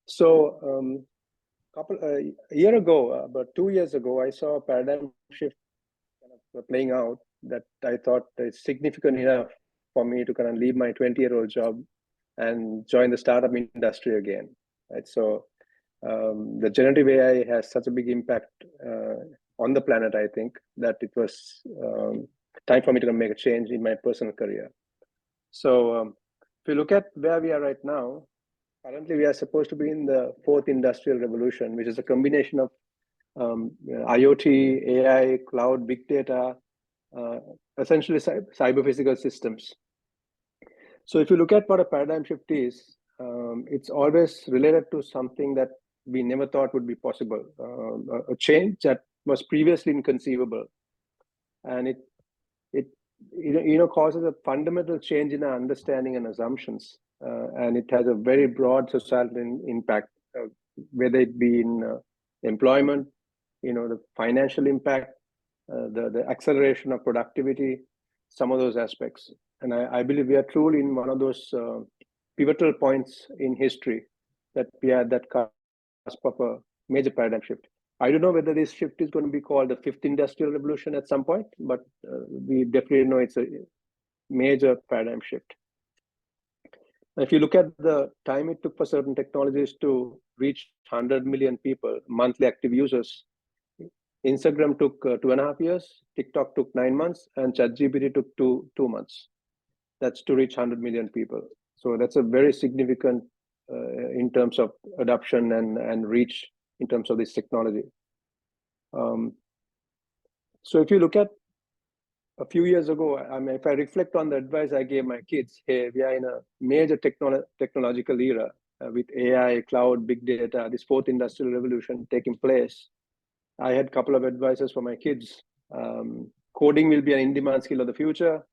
So a year ago, about 2 years ago, I saw a paradigm shift kind of playing out that I thought is significant enough for me to kind of leave my 20-year-old job and join the startup industry again. Right. So the generative AI has such a big impact on the planet, I think, that it was time for me to make a change in my personal career. So if you look at where we are right now, currently we are supposed to be in the fourth industrial revolution, which is a combination of IoT, AI, cloud, big data, essentially cyber physical systems. So if you look at what a paradigm shift is, it's always related to something that we never thought would be possible, a change that was previously inconceivable. And it causes a fundamental change in our understanding and assumptions. And it has a very broad societal impact, whether it be in employment, the financial impact, the acceleration of productivity, some of those aspects. And I believe we are truly in one of those pivotal points in history that we are at that cusp of a major paradigm shift. I don't know whether this shift is going to be called the fifth industrial revolution at some point, but we definitely know it's a major paradigm shift. If you look at the time it took for certain technologies to reach 100 million people, monthly active users, Instagram took 2.5 years, TikTok took 9 months, and ChatGPT took two months. That's to reach 100 million people. So that's a very significant in terms of adoption and reach in terms of this technology. So if you look at a few years ago, I mean, if I reflect on the advice I gave my kids, hey, we are in a major technological era with AI, cloud, big data, this fourth industrial revolution taking place. I had a couple of advices for my kids. Coding will be an in-demand skill of the future.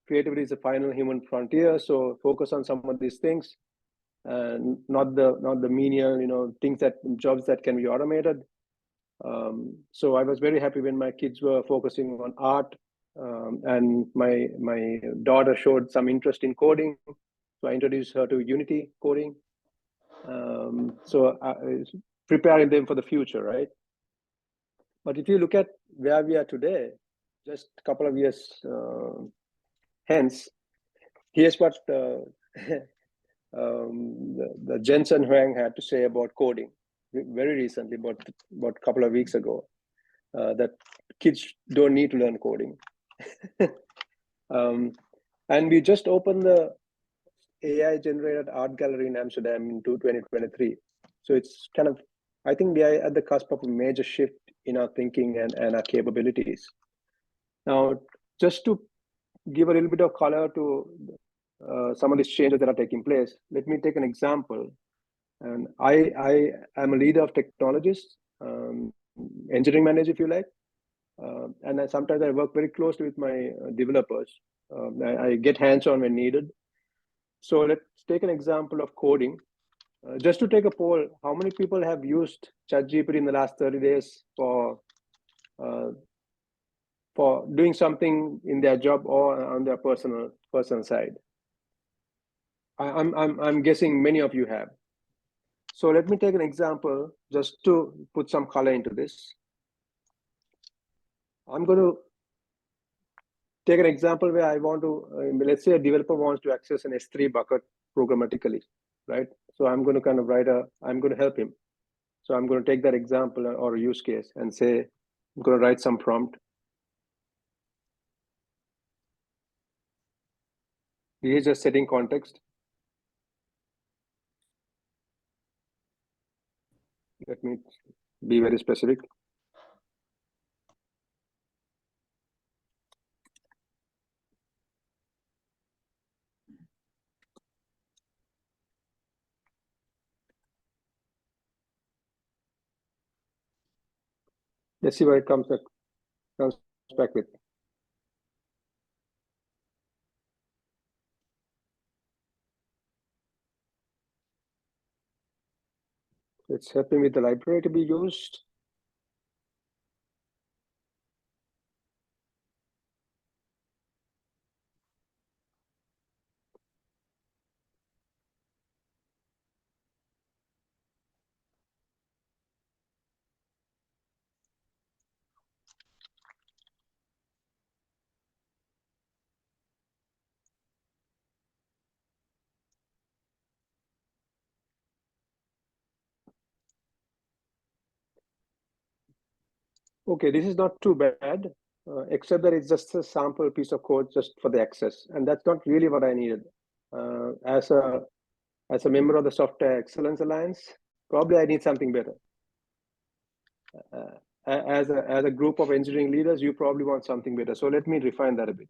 Creativity is the final human frontier. So focus on some of these things, and not the menial, jobs that can be automated. So I was very happy when my kids were focusing on art, and my daughter showed some interest in coding. So I introduced her to Unity coding. So preparing them for the future, right? But if you look at where we are today, just a couple of years hence, here's what the Jensen Huang had to say about coding very recently, about a couple of weeks ago, that kids don't need to learn coding. And we just opened the AI-generated art gallery in Amsterdam in 2023. So it's kind of, I think we are at the cusp of a major shift in our thinking and our capabilities. Now, just to give a little bit of color to some of these changes that are taking place, let me take an example. And I am a leader of technologists, engineering manager, if you like. And sometimes I work very closely with my developers. I get hands-on when needed. So let's take an example of coding. Just to take a poll, how many people have used ChatGPT in the last 30 days for doing something in their job or on their personal side? I'm guessing many of you have. So let me take an example just to put some color into this. I'm going to take an example where I want to, let's say a developer wants to access an S3 bucket programmatically, right? So I'm going to kind of I'm going to help him. So I'm going to take that example or a use case and say, I'm going to write some prompt. Here's just setting context. Let me be very specific. Let's see what it comes back with. It's helping with the library to be used. Okay, this is not too bad, except that it's just a sample piece of code just for the access, and that's not really what I needed. As a member of the Software Excellence Alliance, probably I need something better. As a group of engineering leaders, you probably want something better. So let me refine that a bit.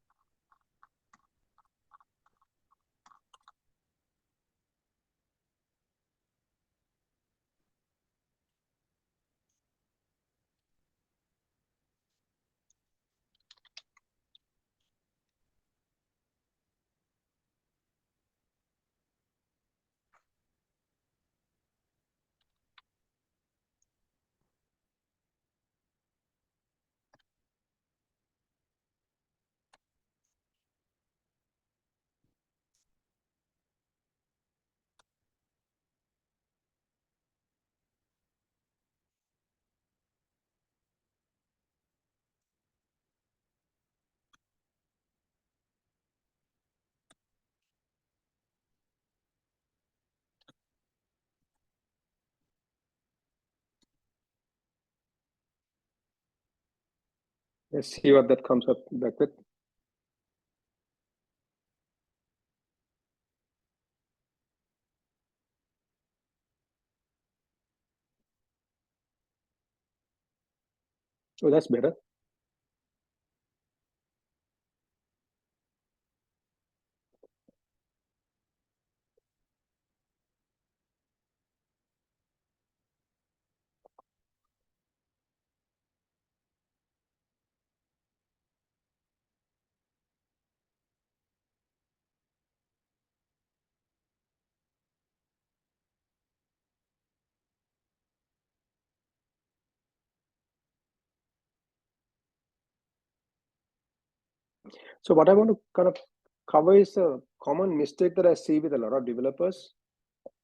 Let's see what that comes up back with. Oh, that's better. So what I want to kind of cover is a common mistake that I see with a lot of developers.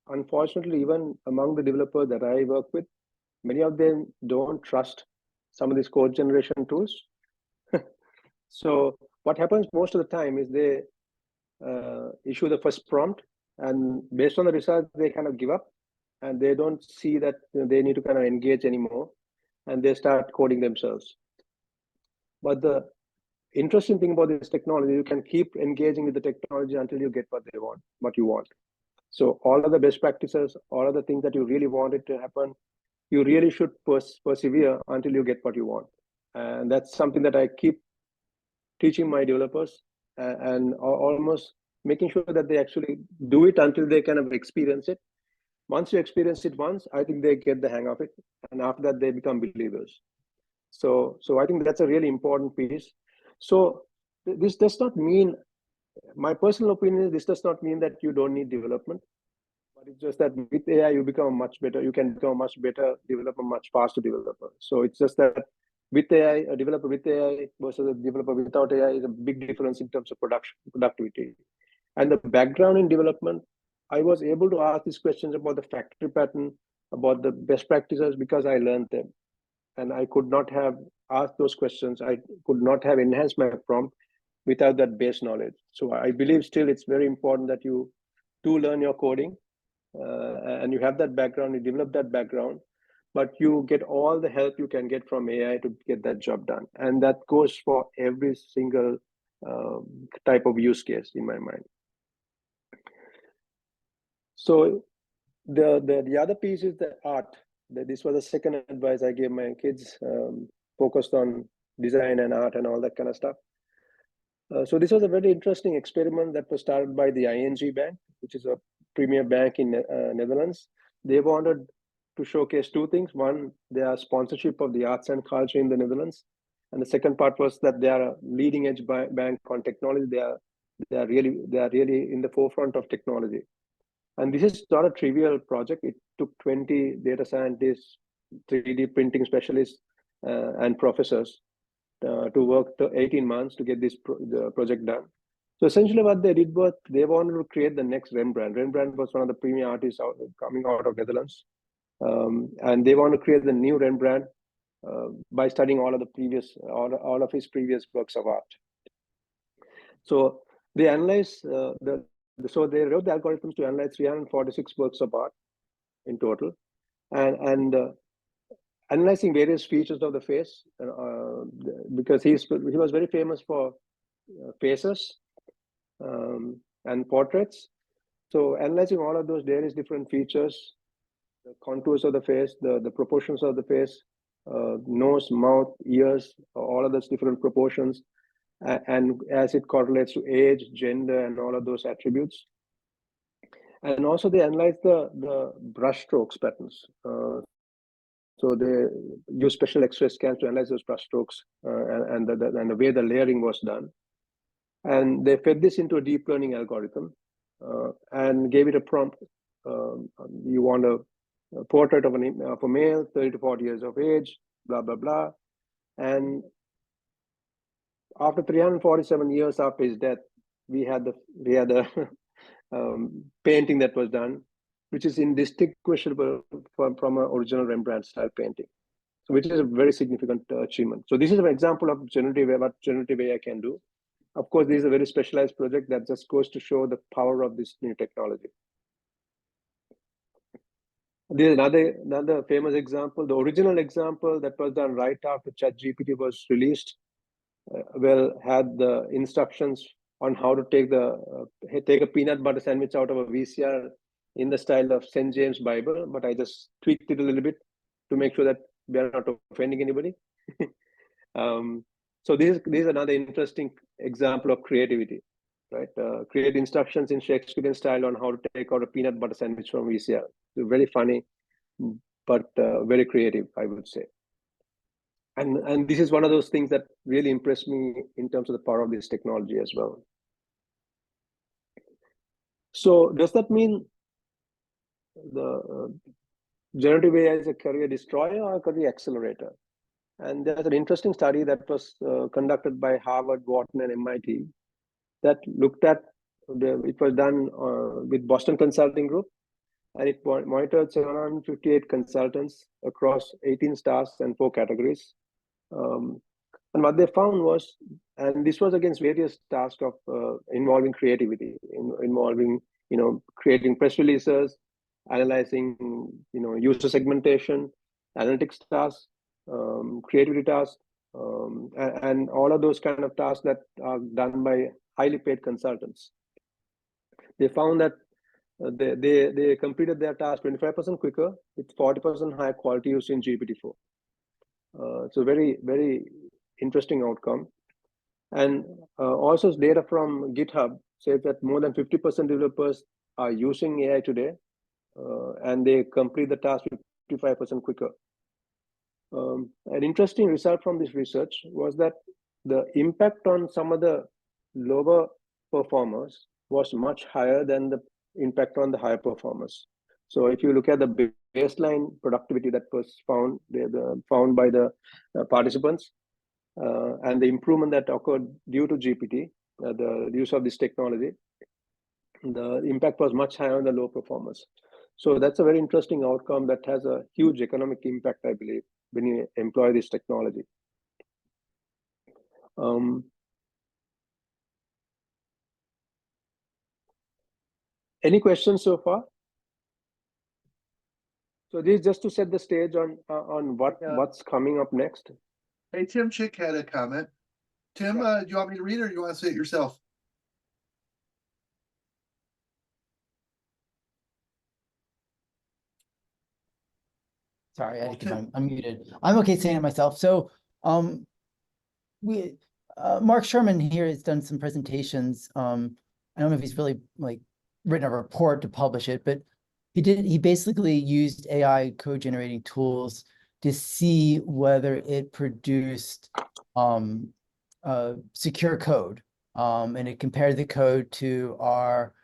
Unfortunately, even among the developers that I work with, many of them don't trust some of these code generation tools. So what happens most of the time is they issue the first prompt, and based on the results, they kind of give up, and they don't see that they need to kind of engage anymore, and they start coding themselves. But the interesting thing about this technology, you can keep engaging with the technology until you get what you want. So all of the best practices, all of the things that you really wanted to happen, you really should persevere until you get what you want. And that's something that I keep teaching my developers, and almost making sure that they actually do it until they kind of experience it. Once you experience it once, I think they get the hang of it, and after that they become believers. So I think that's a really important piece. So this does not mean, my personal opinion is, this does not mean that you don't need development, but it's just that with AI you become much better. You can become a much better developer, much faster developer. So it's just that with AI, a developer with AI versus a developer without AI is a big difference in terms of productivity. And the background in development, I was able to ask these questions about the factory pattern, about the best practices, because I learned them. And I could not have asked those questions. I could not have enhanced my prompt without that base knowledge. So I believe still it's very important that you do learn your coding, and you have that background, you develop that background, but you get all the help you can get from AI to get that job done. And that goes for every single type of use case in my mind. So the other piece is the art. This was the second advice I gave my kids, focused on design and art and all that kind of stuff. So this was a very interesting experiment that was started by the ING Bank, which is a premier bank in Netherlands. They wanted to showcase two things. One, their sponsorship of the arts and culture in the Netherlands. And the second part was that they are a leading edge bank on technology. They are really in the forefront of technology. And this is not a trivial project. It took 20 data scientists, 3D printing specialists, and professors to work 18 months to get this the project done. So essentially what they did was they wanted to create the next Rembrandt. Rembrandt was one of the premier artists coming out of Netherlands. And they want to create the new Rembrandt by studying all of his previous works of art. So they analyze so they wrote the algorithms to analyze 346 works of art in total, and analyzing various features of the face, because he was very famous for faces and portraits. So analyzing all of those various different features, the contours of the face, the proportions of the face, nose, mouth, ears, all of those different proportions, and as it correlates to age, gender, and all of those attributes. And also they analyze the brush strokes patterns. So they use special X-ray scans to analyze those brush strokes and the way the layering was done. And they fed this into a deep learning algorithm and gave it a prompt. You want a portrait of a male, 30 to 40 years of age, blah, blah, blah. And after 347 years after his death, we had a painting that was done, which is indistinguishable from an original Rembrandt style painting. So which is a very significant achievement. So this is an example of generative AI, what generative AI can do. Of course, this is a very specialized project that just goes to show the power of this new technology. There's another famous example. The original example that was done right after ChatGPT was released, had the instructions on how to take a peanut butter sandwich out of a VCR in the style of St. James Bible, but I just tweaked it a little bit to make sure that we are not offending anybody. So this is another interesting example of creativity, right? Create instructions in Shakespearean style on how to take out a peanut butter sandwich from VCR. It's very funny, but very creative, I would say. And this is one of those things that really impressed me in terms of the power of this technology as well. So does that mean the generative AI is a career destroyer or a career accelerator? And there's an interesting study that was conducted by Harvard, Wharton, and MIT that looked at, it was done with Boston Consulting Group, and it monitored 758 consultants across 18 stars and 4 categories. And what they found was, and this was against various tasks of involving creativity, involving, creating press releases, analyzing, user segmentation, analytics tasks, creativity tasks, and all of those kind of tasks that are done by highly paid consultants. They found that they completed their task 25% quicker with 40% higher quality using GPT-4. So very, very interesting outcome. And also data from GitHub says that more than 50% developers are using AI today, and they complete the task 55% quicker. An interesting result from this research was that the impact on some of the lower performers was much higher than the impact on the higher performers. So if you look at the baseline productivity that was found by the participants, and the improvement that occurred due to GPT, the use of this technology, the impact was much higher on the low performers. So that's a very interesting outcome that has a huge economic impact, I believe, when you employ this technology. Any questions so far? So this is just to set the stage on what's coming up next. Hey, Tim Chick had a comment. Tim, do you want me to read it, or do you want to say it yourself? Sorry, I think I'm unmuted. I'm okay saying it myself. So Mark Sherman here has done some presentations. I don't know if he's really written a report to publish it, but he basically used AI code generating tools to see whether it produced secure code. And it compared the code to our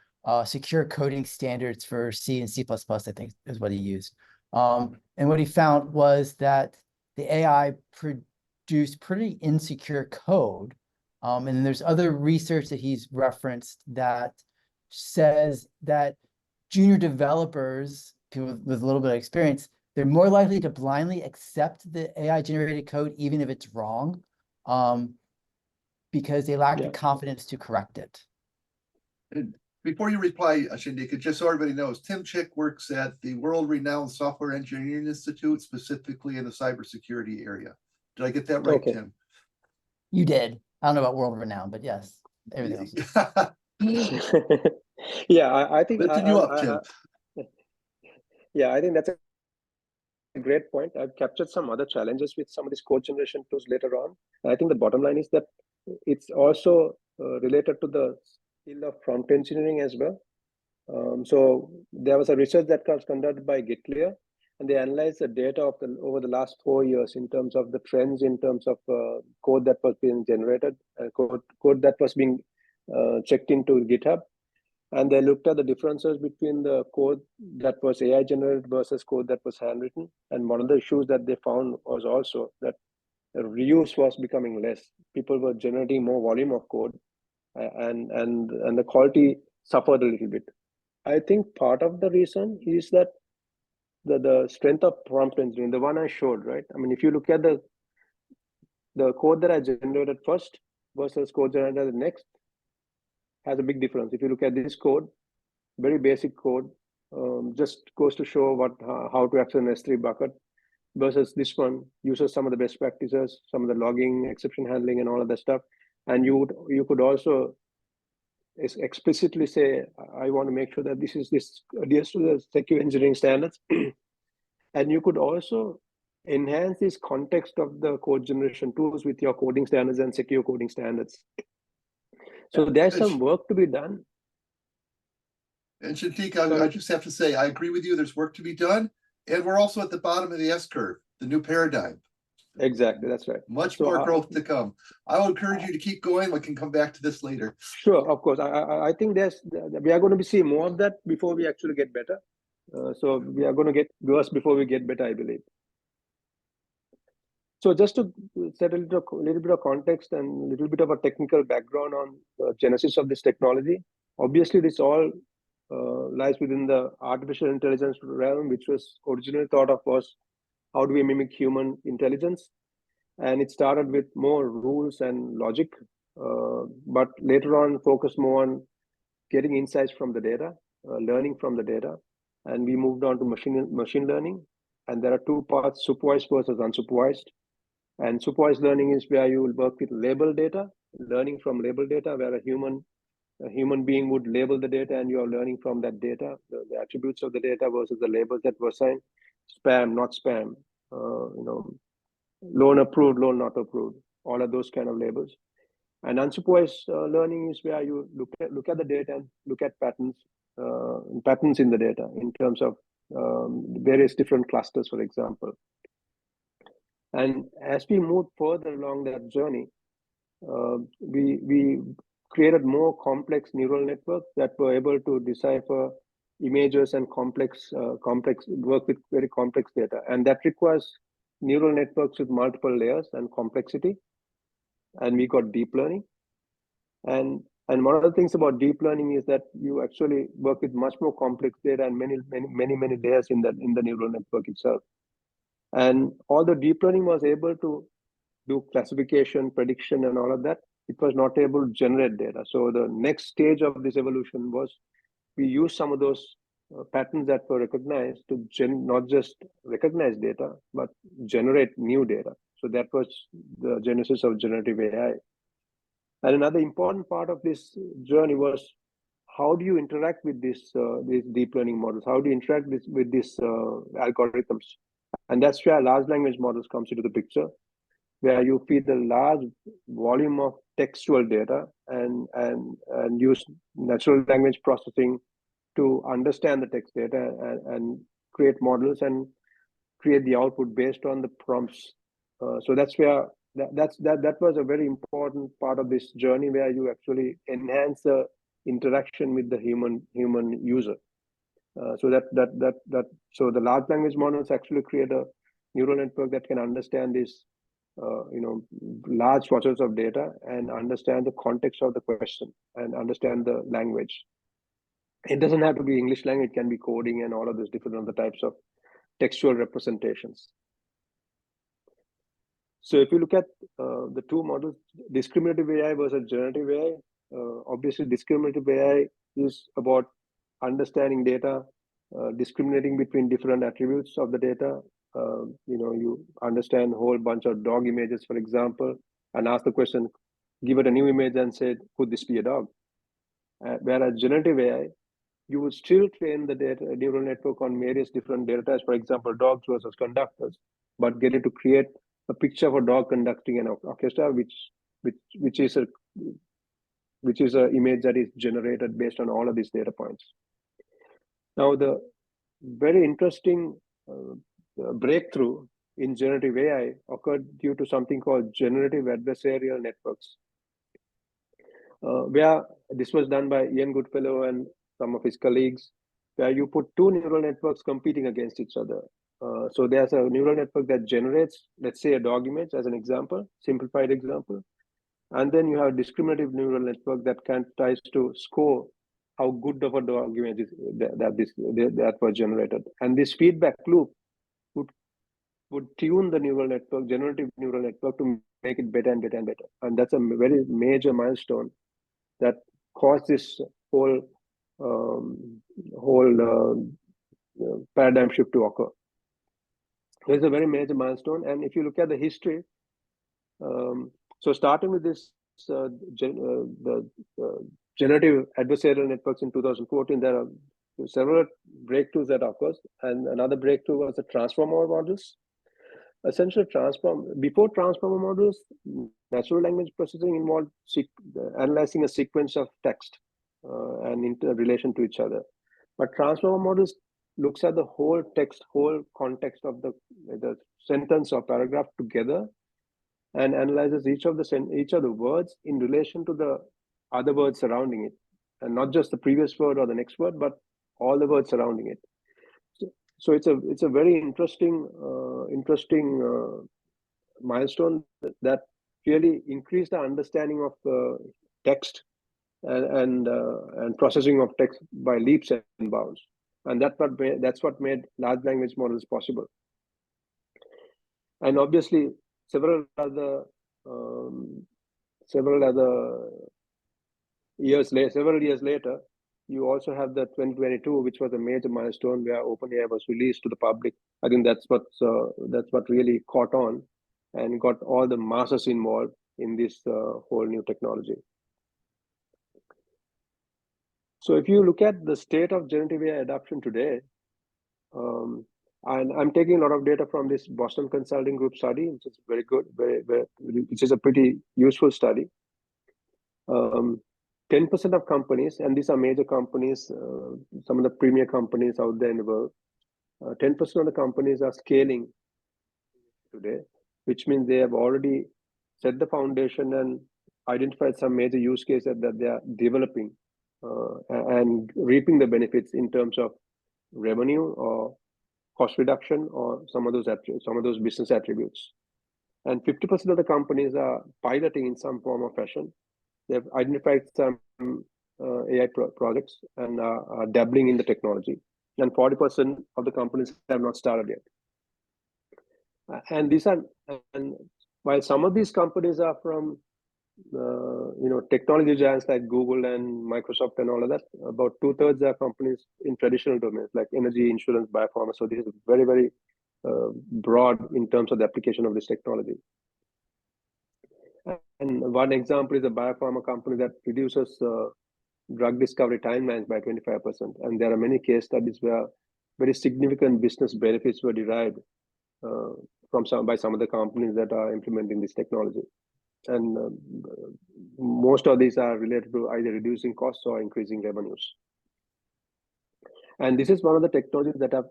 secure coding standards for C and C++, I think is what he used. And what he found was that the AI produced pretty insecure code. And then there's other research that he's referenced that says that junior developers, people with a little bit of experience, they're more likely to blindly accept the AI-generated code, even if it's wrong, because they lack the confidence to correct it. Before you reply, Shindika, just so everybody knows, Tim Chick works at the world-renowned Software Engineering Institute, specifically in the cybersecurity area. Did I get that right, Okay. Tim? You did. I don't know about world renowned, but yes, everything else. Yeah, I think Lifting you up, Tim. yeah, I think that's a great point. I've captured some other challenges with some of these code generation tools later on. I think the bottom line is that it's also related to the skill of prompt engineering as well. So there was a research that was conducted by GitLear, and they analyzed the data of over the last 4 years in terms of the trends, in terms of code that was being generated, code that was being checked into GitHub. And they looked at the differences between the code that was AI generated versus code that was handwritten. And one of the issues that they found was also that the reuse was becoming less. People were generating more volume of code, and the quality suffered a little bit. I think part of the reason is that the strength of prompt engineering, the one I showed, right? I mean, if you look at the code that I generated first versus code generated next, has a big difference. If you look at this code, very basic code, just goes to show how to access an S3 bucket, versus this one uses some of the best practices, some of the logging, exception handling, and all of that stuff. And you could also explicitly say, I want to make sure that this adheres to the secure engineering standards. And you could also enhance this context of the code generation tools with your coding standards and secure coding standards. So there's some work to be done. And Shantika, I just have to say, I agree with you. There's work to be done. And we're also at the bottom of the S-curve, the new paradigm. Exactly, that's right. Much more growth to come. I will encourage you to keep going. We can come back to this later. Sure, of course. I think we are going to see more of that before we actually get better. So we are going to get worse before we get better, I believe. So just to set a little bit of context and a little bit of a technical background on the genesis of this technology. Obviously, this all lies within the artificial intelligence realm, which was originally thought of was how do we mimic human intelligence? And it started with more rules and logic, but later on focused more on getting insights from the data, learning from the data. And we moved on to machine learning. And there are two parts, supervised versus unsupervised. And supervised learning is where you will work with label data, learning from label data, where a human being would label the data and you are learning from that data, the attributes of the data versus the labels that were assigned, spam, not spam, loan approved, loan not approved, all of those kind of labels. And unsupervised learning is where you look at the data and look at patterns in the data in terms of various different clusters, for example. And as we moved further along that journey, we created more complex neural networks that were able to decipher images and complex work with very complex data. And that requires neural networks with multiple layers and complexity. And we got deep learning. And one of the things about deep learning is that you actually work with much more complex data and many layers in the neural network itself. And although deep learning was able to do classification, prediction, and all of that, it was not able to generate data. So the next stage of this evolution was we used some of those patterns that were recognized to not just recognize data, but generate new data. So that was the genesis of generative AI. And another important part of this journey was how do you interact with these deep learning models? How do you interact with these algorithms? And that's where large language models comes into the picture, where you feed a large volume of textual data and use natural language processing to understand the text data and create models and create the output based on the prompts. So that's where that was a very important part of this journey, where you actually enhance the interaction with the human user. So the large language models actually create a neural network that can understand this large swatches of data and understand the context of the question and understand the language. It doesn't have to be English language, it can be coding and all of those different other types of textual representations. So if you look at the two models, discriminative AI versus generative AI, obviously discriminative AI is about understanding data, discriminating between different attributes of the data. You understand a whole bunch of dog images, for example, and ask the question, give it a new image and say, could this be a dog? Whereas generative AI, you would still train the neural network on various different data types, for example, dogs versus conductors, but get it to create a picture of a dog conducting an orchestra, which is an image that is generated based on all of these data points. Now, the very interesting breakthrough in generative AI occurred due to something called generative adversarial networks, where this was done by Ian Goodfellow and some of his colleagues, where you put two neural networks competing against each other. So there's a neural network that generates, let's say, a dog image as an example, simplified example. And then you have a discriminative neural network that tries to score how good of a dog image is that was generated. And this feedback loop would tune the neural network, generative neural network, to make it better and better and better. And that's a very major milestone that caused this whole paradigm shift to occur. There's a very major milestone, and if you look at the history, so starting with this, the generative adversarial networks in 2014, there are several breakthroughs that occurs, and another breakthrough was the transformer models. Essentially, before transformer models, natural language processing involved analyzing a sequence of text and in relation to each other. But transformer models looks at the whole text, whole context of the sentence or paragraph together, and analyzes each of the words in relation to the other words surrounding it, and not just the previous word or the next word, but all the words surrounding it. So it's a very interesting milestone that really increased the understanding of text and processing of text by leaps and bounds, and that's what made large language models possible. And obviously, several other years later, you also have the 2022, which was a major milestone where OpenAI was released to the public. I think that's what really caught on and got all the masses involved in this whole new technology. So if you look at the state of generative AI adoption today, and I'm taking a lot of data from this Boston Consulting Group study, which is very good, which is a pretty useful study. 10% of companies, and these are major companies, some of the premier companies out there in the world, 10% of the companies are scaling today, which means they have already set the foundation and identified some major use cases that they are developing and reaping the benefits in terms of revenue or cost reduction or some of those business attributes. And 50% of the companies are piloting in some form or fashion. They've identified some AI projects and are dabbling in the technology. And 40% of the companies have not started yet. And while some of these companies are from technology giants like Google and Microsoft and all of that, about 2/3 are companies in traditional domains like energy, insurance, biopharma. So this is very, very broad in terms of the application of this technology. And one example is a biopharma company that reduces drug discovery timelines by 25%. And there are many case studies where very significant business benefits were derived by some of the companies that are implementing this technology. And most of these are related to either reducing costs or increasing revenues. And this is one of the technologies that have,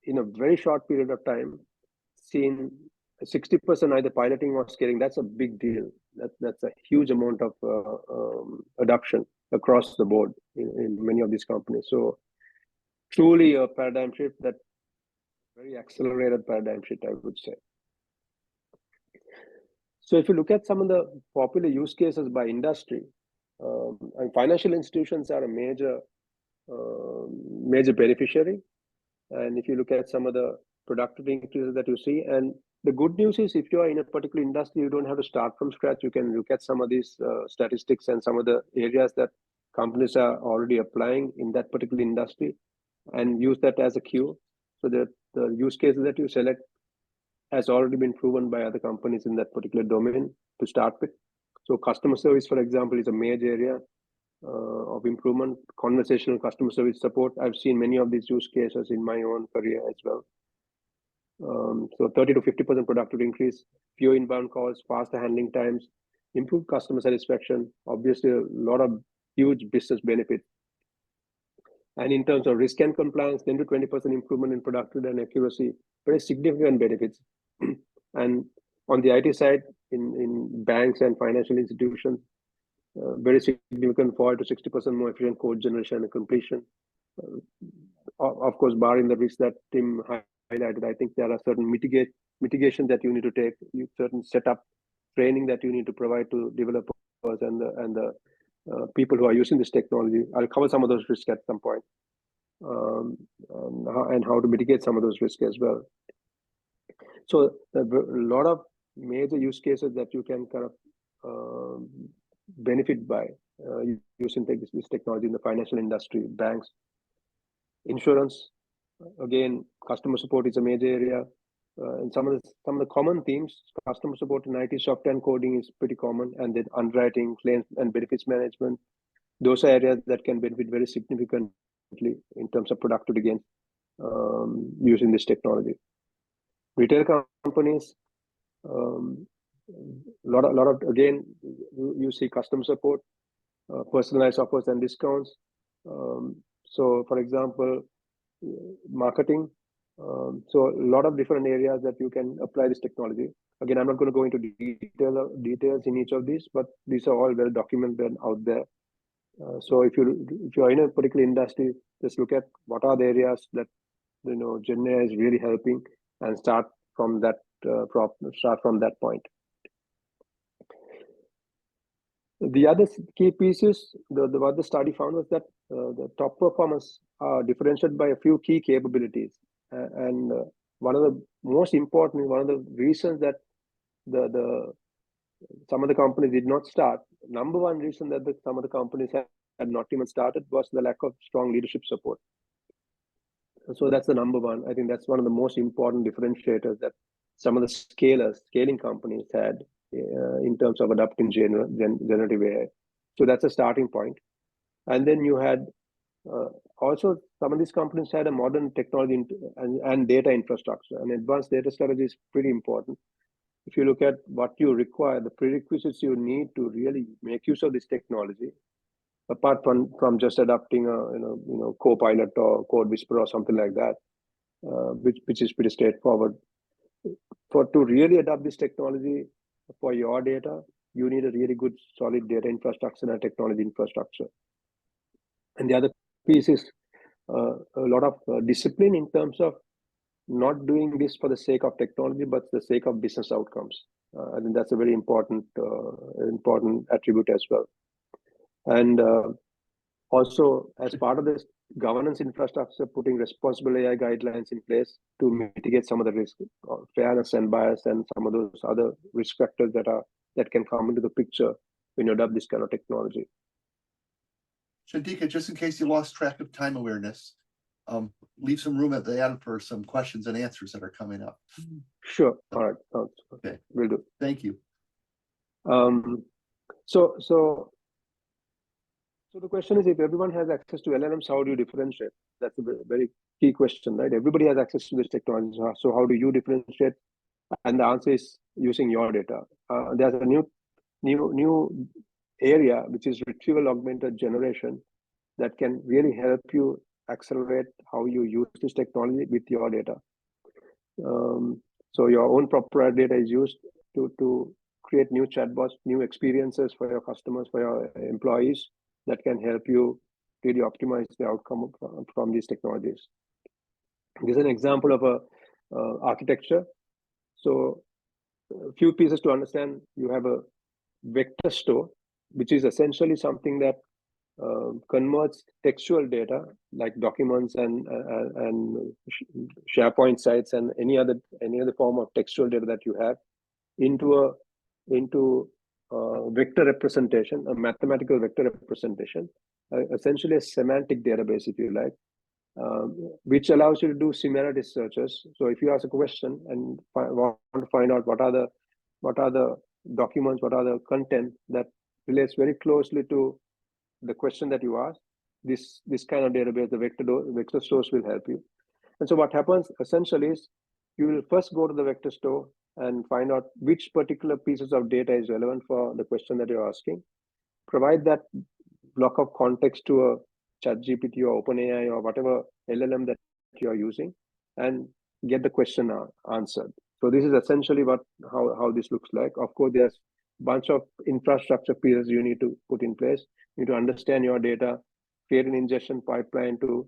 in a very short period of time, seen 60% either piloting or scaling. That's a big deal. That's a huge amount of adoption across the board in many of these companies. So truly a paradigm shift, that very accelerated paradigm shift, I would say. So if you look at some of the popular use cases by industry, and financial institutions are a major beneficiary. And if you look at some of the productivity increases that you see, and the good news is if you are in a particular industry, you don't have to start from scratch. You can look at some of these statistics and some of the areas that companies are already applying in that particular industry, and use that as a cue, so that the use cases that you select has already been proven by other companies in that particular domain to start with. So customer service, for example, is a major area of improvement. Conversational customer service support, I've seen many of these use cases in my own career as well. So 30 to 50% productivity increase, fewer inbound calls, faster handling times, improved customer satisfaction, obviously a lot of huge business benefits. And in terms of risk and compliance, 10 to 20% improvement in productivity and accuracy, very significant benefits. And on the IT side, in banks and financial institutions, very significant 40 to 60% more efficient code generation and completion. Of course, barring the risk that Tim highlighted, I think there are certain mitigation that you need to take, certain setup training that you need to provide to developers and the people who are using this technology. I'll cover some of those risks at some point, and how to mitigate some of those risks as well. So a lot of major use cases that you can kind of benefit by using this technology in the financial industry, banks, insurance. Again, customer support is a major area, and some of the common themes. Customer support in IT software and coding is pretty common, and then underwriting, claims, and benefits management. Those are areas that can benefit very significantly in terms of productivity gains using this technology. Retail companies, lot of again, you see customer support, personalized offers and discounts. So, for example, marketing. So a lot of different areas that you can apply this technology. Again, I'm not going to go into details in each of these, but these are all well documented out there. So if you're in a particular industry, just look at what are the areas that Gen AI is really helping, and start from that point. The other key pieces, what the study found was that the top performers are differentiated by a few key capabilities, and one of the most important, one of the reasons that some of the companies did not start, number one reason that some of the companies had not even started, was the lack of strong leadership support. So that's the number one. I think that's one of the most important differentiators that some of the scaling companies had in terms of adopting generative AI. So that's a starting point. And then you had also some of these companies had a modern technology and data infrastructure. And advanced data strategy is pretty important. If you look at what you require, the prerequisites you need to really make use of this technology, apart from just adopting a Copilot or Code Whisperer or something like that, which is pretty straightforward. To really adopt this technology for your data, you need a really good, solid data infrastructure and technology infrastructure. And the other piece is a lot of discipline in terms of not doing this for the sake of technology, but the sake of business outcomes. I think that's a very important attribute as well. And also, as part of this governance infrastructure, putting responsible AI guidelines in place to mitigate some of the risk, fairness and bias, and some of those other risk factors that can come into the picture when you adopt this kind of technology. Chandika, just in case you lost track of time awareness, leave some room at the end for some questions and answers that are coming up. Sure. All right. Okay. Will do. Thank you. So the question is, if everyone has access to LLMs, how do you differentiate? That's a very key question, right? Everybody has access to this technology. So how do you differentiate? And the answer is using your data. There's a new area, which is retrieval augmented generation, that can really help you accelerate how you use this technology with your data. So your own proprietary data is used to create new chatbots, new experiences for your customers, for your employees, that can help you really optimize the outcome from these technologies. This is an example of a architecture. So a few pieces to understand. You have a vector store, which is essentially something that converts textual data like documents and SharePoint sites and any other form of textual data that you have into vector representation, a mathematical vector representation, essentially a semantic database, if you like, which allows you to do similarity searches. So if you ask a question and want to find out what are the documents, what are the content that relates very closely to the question that you asked, this kind of database, the vector stores will help you. And so what happens essentially is you will first go to the vector store and find out which particular pieces of data is relevant for the question that you're asking. Provide that block of context to a ChatGPT or OpenAI or whatever LLM that you're using, and get the question answered. So this is essentially how this looks like. Of course, there's a bunch of infrastructure pieces you need to put in place. You need to understand your data, create an ingestion pipeline to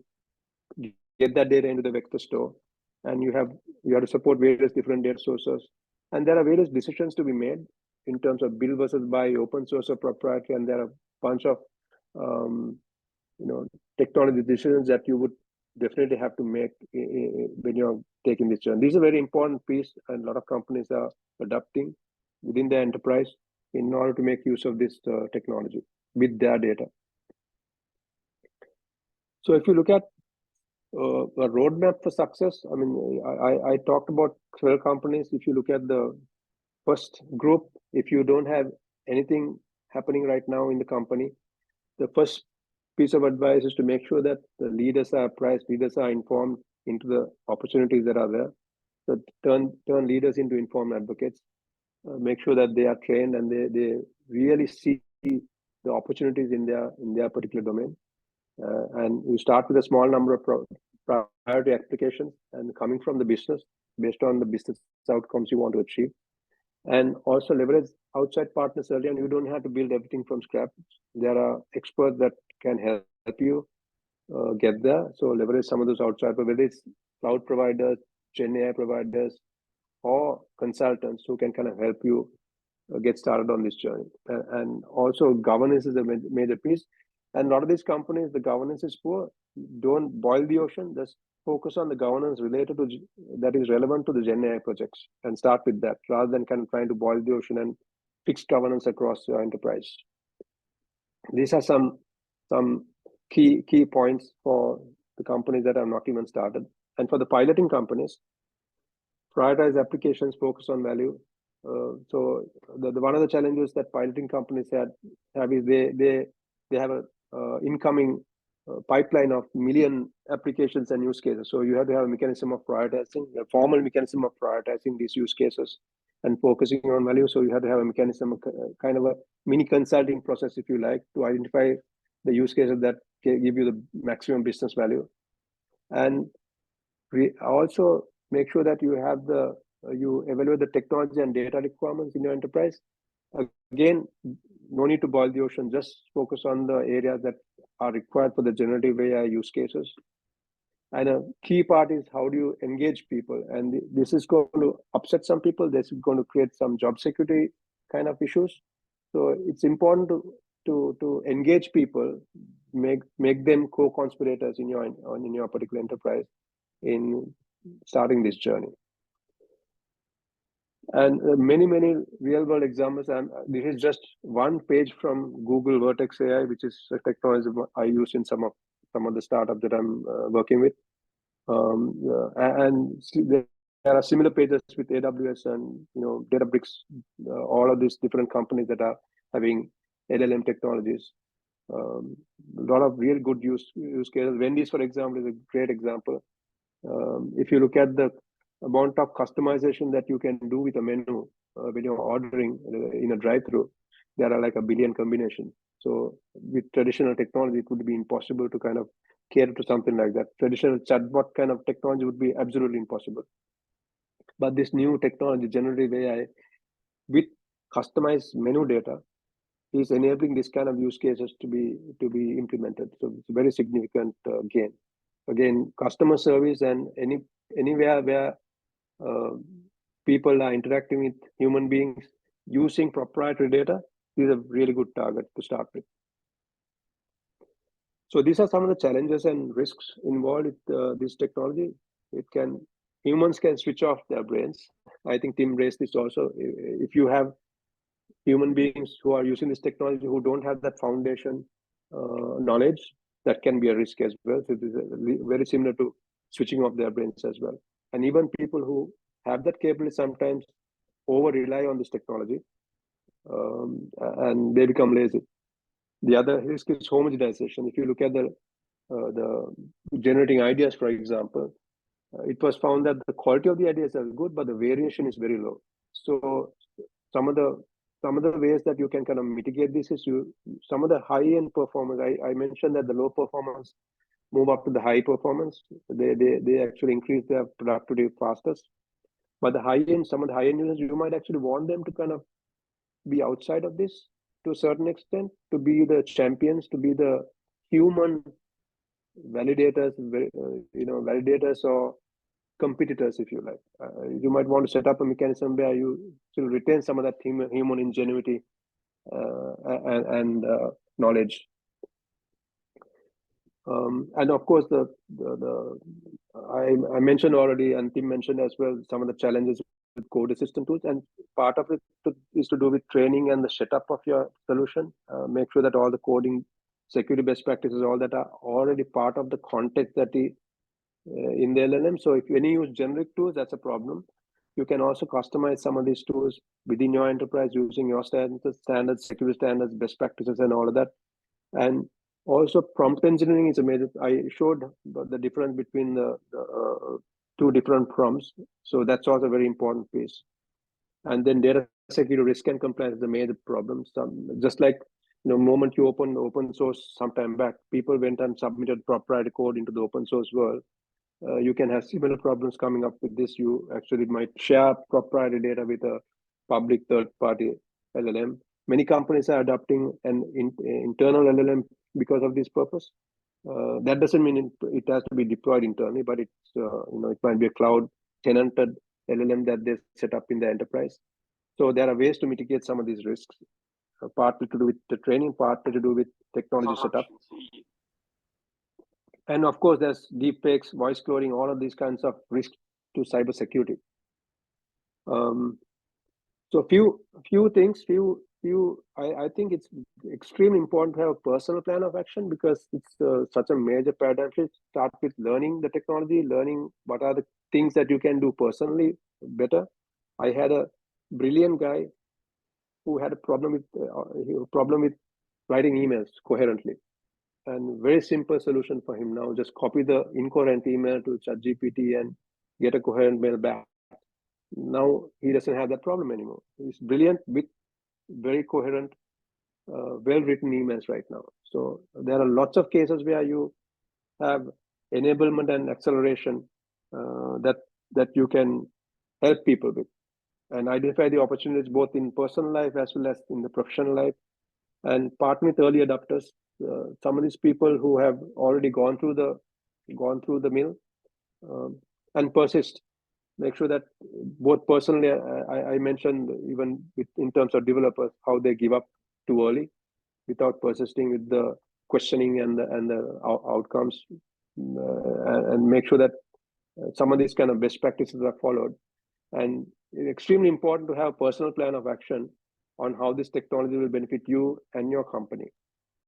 get that data into the vector store, and you have to support various different data sources. And there are various decisions to be made in terms of build versus buy, open source or proprietary, and there are a bunch of technology decisions that you would definitely have to make when you're taking this journey. These are very important piece, and a lot of companies are adapting within their enterprise in order to make use of this technology with their data. So if you look at a roadmap for success, I mean, I talked about 12 companies. If you look at the first group, if you don't have anything happening right now in the company, the first piece of advice is to make sure that the leaders are apprised, leaders are informed into the opportunities that are there. So turn leaders into informed advocates. Make sure that they are trained and they really see the opportunities in their particular domain. And you start with a small number of priority applications and coming from the business based on the business outcomes you want to achieve. And also leverage outside partners early, and you don't have to build everything from scratch. There are experts that can help you get there. So leverage some of those outside, whether it's cloud providers, Gen AI providers, or consultants who can kind of help you get started on this journey. And also governance is a major piece. And a lot of these companies, the governance is poor. Don't boil the ocean. Just focus on the governance related to that is relevant to the Gen AI projects, and start with that rather than kind of trying to boil the ocean and fix governance across your enterprise. These are some key points for the companies that have not even started. And for the piloting companies, prioritize applications, focus on value. So one of the challenges that piloting companies have is they have a incoming pipeline of million applications and use cases. So you have to have a mechanism of prioritizing, a formal mechanism of prioritizing these use cases and focusing on value. So you have to have a mechanism, kind of a mini consulting process, if you like, to identify the use cases that give you the maximum business value. And also make sure that you evaluate the technology and data requirements in your enterprise. Again, no need to boil the ocean, just focus on the areas that are required for the generative AI use cases. And a key part is how do you engage people? And this is going to upset some people. This is going to create some job security kind of issues. So it's important to engage people, make them co-conspirators in your particular enterprise in starting this journey. And many real world examples. And this is just one page from Google Vertex AI, which is a technology I use in some of the startups that I'm working with. And there are similar pages with AWS and Databricks, all of these different companies that are having LLM technologies. A lot of real good use cases. Wendy's, for example, is a great example. If you look at the amount of customization that you can do with a menu when you're ordering in a drive-through, there are like a billion combinations. So with traditional technology, it would be impossible to kind of cater to something like that. Traditional chatbot kind of technology would be absolutely impossible. But this new technology, generative AI, with customized menu data, is enabling this kind of use cases to be implemented. So it's a very significant gain. Again, customer service and anywhere where people are interacting with human beings using proprietary data is a really good target to start with. So these are some of the challenges and risks involved with this technology. Humans can switch off their brains. I think Tim raised this also. If you have human beings who are using this technology who don't have that foundation knowledge, that can be a risk as well. So it is very similar to switching off their brains as well. And even people who have that capability sometimes over rely on this technology, and they become lazy. The other risk is homogenization. If you look at the generating ideas, for example, it was found that the quality of the ideas are good, but the variation is very low. So some of the ways that you can kind of mitigate this is some of the high-end performers. I mentioned that the low performance move up to the high performance. They actually increase their productivity fastest. But the high-end, some of the high-end users, you might actually want them to kind of be outside of this to a certain extent, to be the champions, to be the human validators, validators or competitors, if you like. You might want to set up a mechanism where you still retain some of that human ingenuity and knowledge. And of course, I mentioned already, and Tim mentioned as well, some of the challenges with code assistant tools, and part of it is to do with training and the setup of your solution. Make sure that all the coding, security best practices, all that are already part of the context that is in the LLM. So if when you use generic tools, that's a problem. You can also customize some of these tools within your enterprise using your standards, security standards, best practices, and all of that. And also prompt engineering is a major. I showed the difference between the two different prompts. So that's also a very important piece. And then data security, risk and compliance is a major problem. Just like moment you open open source sometime back, people went and submitted proprietary code into the open source world. You can have similar problems coming up with this. You actually might share proprietary data with a public third-party LLM. Many companies are adopting an internal LLM because of this purpose. That doesn't mean it has to be deployed internally, but it's it might be a cloud tenanted LLM that they set up in the enterprise. So there are ways to mitigate some of these risks, partly to do with the training, partly to do with technology setup. And of course, there's deepfakes, voice cloning, all of these kinds of risks to cybersecurity. So few things. I think it's extremely important to have a personal plan of action, because it's such a major paradigm shift. Start with learning the technology, learning what are the things that you can do personally better. I had a brilliant guy who had a problem with writing emails coherently. And very simple solution for him now, just copy the incoherent email to ChatGPT and get a coherent mail back. Now he doesn't have that problem anymore. He's brilliant with very coherent, well-written emails right now. So there are lots of cases where you have enablement and acceleration that you can help people with, and identify the opportunities both in personal life as well as in the professional life, and partner with early adopters. Some of these people who have already gone through the mill, and persist. Make sure that both personally, I mentioned even in terms of developers, how they give up too early without persisting with the questioning and the outcomes, and make sure that some of these kind of best practices are followed. And it's extremely important to have a personal plan of action on how this technology will benefit you and your company.